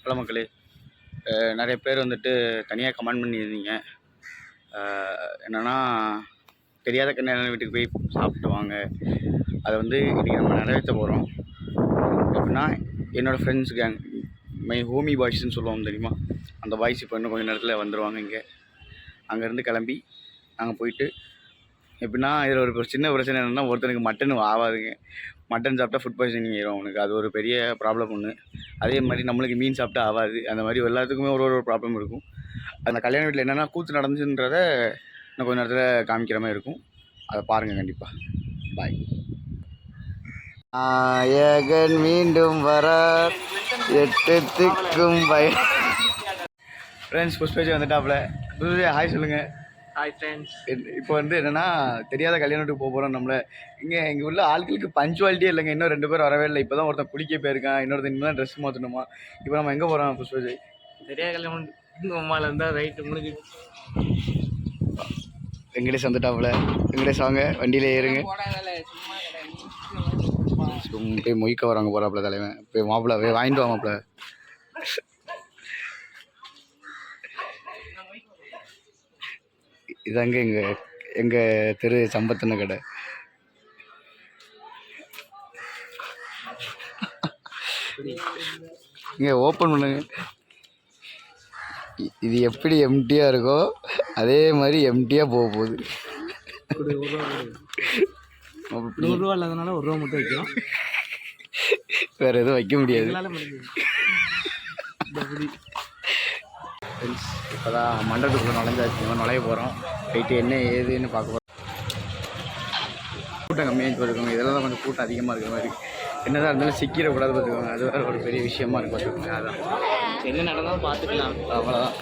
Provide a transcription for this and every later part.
Hello மக்களே, நிறைய பேர் வந்துட்டு தனியாக கமெண்ட் பண்ணியிருந்தீங்க. என்னென்னா தெரியாத கல்யாண வீட்டுக்கு போய் சாப்பிட்டு வாங்க. அதை வந்து இன்றைக்கி நம்ம நிறைவேற்ற போகிறோம். எப்படின்னா என்னோடய ஃப்ரெண்ட்ஸ் கேங், மை ஹோமி பாய்ஸ்ன்னு சொல்லுவோம் தெரியுமா, அந்த பாய்ஸ் இப்போ இன்னும் கொஞ்சம் நேரத்தில் வந்துடுவாங்க. இங்கே அங்கேருந்து கிளம்பி நாங்கள் போயிட்டு, எப்படின்னா இதில் ஒரு சின்ன பிரச்சனை என்னென்னா, ஒருத்தனுக்கு மட்டன் ஆகாதுங்க. மட்டன் சாப்பிட்டா ஃபுட் பாய்சனிங் ஆகிடும் அவனுக்கு. அது ஒரு பெரிய ப்ராப்ளம் ஒன்று. அதே மாதிரி நம்மளுக்கு மீன் சாப்பிட்டா ஆகாது. அந்த மாதிரி எல்லாத்துக்குமே ஒரு ப்ராப்ளம் இருக்கும். அந்த கல்யாண வீட்டில் என்னென்னா கூத்து நடந்துச்சுன்றத இன்னும் கொஞ்சம் நேரத்தில் காமிக்கிற மாதிரி இருக்கும். அதை பாருங்கள் கண்டிப்பாக. பாய். நாயகன் மீண்டும் வர 8 திக்கும் பய. ஃப்ரெண்ட்ஸ், புஷ்பேஜ் வந்துட்டாப்புல. புஷ்பேஜ் ஹாய் சொல்லுங்கள். Hi friends. இப்போ வந்து என்னென்னா தெரியாத கல்யாணத்துக்கு போகிறோம். நம்மளை இங்கே உள்ள ஆட்களுக்கு பஞ்சுவாலிட்டியே இல்லைங்க. இன்னும் 2 பேர் வரவே இல்லை. இப்போ தான் ஒருத்தன் குளிக்க போயிருக்கான், இன்னொருத்தன் இன்னும் ட்ரெஸ் மாற்றணுமா. இப்போ நம்ம எங்கே போகிறோம் புஷ்பஜய்? தெரியாத கல்யாணம் அம்மாவில் இருந்தால் ரைட்டு முடிஞ்சு. வெங்கடேஷ் வந்துட்டாப்புல. வெங்கடேஷ் வாங்க, வண்டியில் ஏறுங்க. போய் மொய்க்க வராங்க போகிறாப்புல தலைவன். போய் மாப்பிள்ள போய் வாங்கிட்டு வா மாப்பிள்ள. இதாங்க எங்கள் தெரு சம்பத்தின கடை. இங்கே ஓப்பன் பண்ணுங்க. இது எப்படி எம்டியாக இருக்கோ அதே மாதிரி எம்டியாக போக போகுது. 100 ரூபா இல்லாதனால 1 ரூபா மட்டும் வைக்கலாம், வேறு எதுவும் வைக்க முடியாது. இப்போ தான் மண்டபத்துக்குள்ள நுழைஞ்சாச்சு. நுழைய போகிறோம். போயிட்டு என்ன ஏதுன்னு பார்க்க போகிறோம். கூட்டம் கம்மியாக இருக்குங்க. இதெல்லாம் தான் கொஞ்சம் கூட்டம் அதிகமாக இருக்கிற மாதிரி. என்னதான் இருந்தாலும் சிக்கிடக்கூடாது பார்த்துக்கோங்க. அது வேறு ஒரு பெரிய விஷயமா இருக்கு பார்த்துக்கோங்க. அதான் என்ன நடந்தாலும் பார்த்துக்கலாம். அவ்வளோதான்.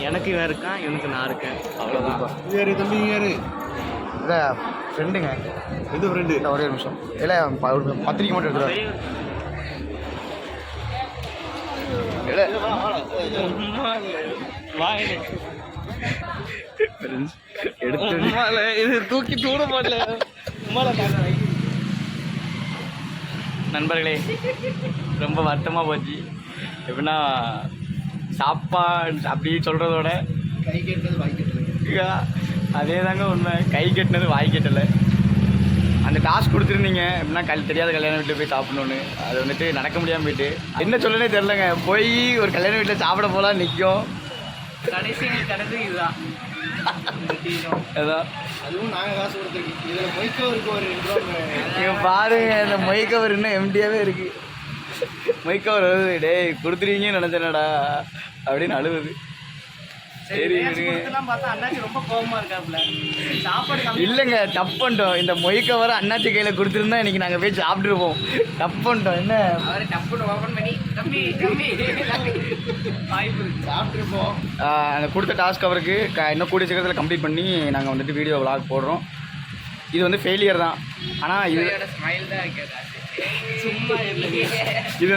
எனக்கு இவன் இருக்கான், இவனுக்கு நான் இருக்கேன், அவ்வளோதான். வேறு தம்பி யாரு? இல்லை ஃப்ரெண்டுங்க. எது ஃப்ரெண்டு? இல்லை ஒரே நிமிஷம். இல்லை பத்திரிக்கை மட்டும் எடுத்துருவாரு. இது தூக்கி தூட மாட்டல. நண்பர்களே, ரொம்ப வருத்தமாக போச்சு. எப்படின்னா சாப்பாடு அப்படி சொல்கிறதோட கை கெட்டது வாய் கெட்டது. அதே தாங்க உண்மை. கை கெட்டினது வாய் கெட்டலை. அந்த டாஸ்க் கொடுத்துருந்தீங்க எப்படின்னா தெரியாத கல்யாண வீட்டில் போய் சாப்பிடணுன்னு. அது வந்துட்டு நடக்க முடியாமல் போயிட்டு என்ன சொல்லனே தெரிலங்க. போய் ஒரு கல்யாண வீட்டில் சாப்பிட போகலாம் நிற்கும். கடைசி இதுதான். அதான் அதுவும் நாங்கள் காசு கொடுத்துருக்கோம். இதில் மொய்க்கவருக்கு ஒரு 2 ரூபா. நீங்கள் பாருங்க, இந்த மொய்க்கவர் இன்னும் எம்டியாகவே இருக்குது. மொய்க்கவர் வருது. டேய் கொடுத்துருவீங்கன்னு நினச்சேனடா அப்படின்னு அழுவுது. சரி பார்த்தா அண்ணாச்சி ரொம்ப கோபமாக இருக்காப்புல. சாப்பாடு இல்லைங்க, தப்பு பண்ணிட்டோம். இந்த மொய்க்கவர் அண்ணாச்சி கையில் கொடுத்துருந்தா இன்றைக்கி நாங்கள் போய் சாப்பிட்ருப்போம். தப்பு பண்ணிட்டோம். என்ன அவரை டப்புன்னு ஓப்பன் பண்ணி தம்பி வாய்ப்பு சாப்பிட்ருப்போம். அந்த கொடுத்த டாஸ்க் அவருக்கு இன்னும் கூடிய சீக்கிரத்தில் கம்ப்ளீட் பண்ணி நாங்கள் வந்துட்டு வீடியோ விளாக் போடுறோம். இது வந்து ஃபெயிலியர் தான். ஆனால் ஸ்மைல் தான் கேட்டா. இது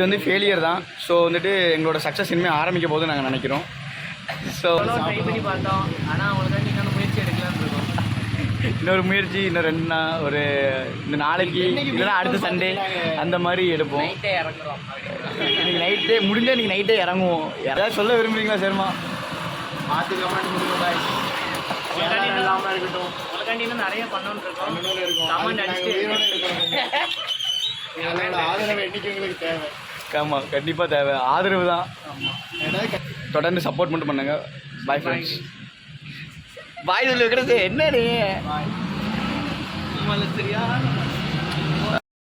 வந்து ஃபெயிலியர் தான். ஸோ வந்துட்டு எங்களோட சக்ஸஸ் இனிமேல் ஆரம்பிக்க போது நாங்கள் நினைக்கிறோம். ஸோ ட்ரை பண்ணி பார்த்தோம், ஆனால் அவங்களுக்கு இன்னொரு முயற்சி எடுக்கலாம்னு இருக்கோம். இன்னொரு முயற்சி இன்னும் 2 நாள், ஒரு இந்த நாளைக்கு இல்லைன்னா அடுத்த சண்டே அந்த மாதிரி எடுப்போம். நைட்டே இறங்குறோம். இன்றைக்கி நைட்டே முடிஞ்சால் இன்றைக்கி நைட்டே இறங்குவோம். யாராவது சொல்ல விரும்புகிறீங்களா சரிமா? பார்த்து கமெண்ட் கொடுங்க. இல்லாமல் இருக்கட்டும். உனக்காண்டி இன்னும் நிறைய பண்ணணுன்னு இருக்கோம். கமெண்ட் அடிச்சுட்டு ஆதரவு என்னைக்கு எங்களுக்கு தேவை. ஆமாம், கண்டிப்பாக தேவை. ஆதரவு தான். தொடர்ந்து சப்போர்ட் மட்டும் பண்ணுங்க. Bye friends. பாய் சொல்லி வைக்கிறது என்ன நீ சரியா?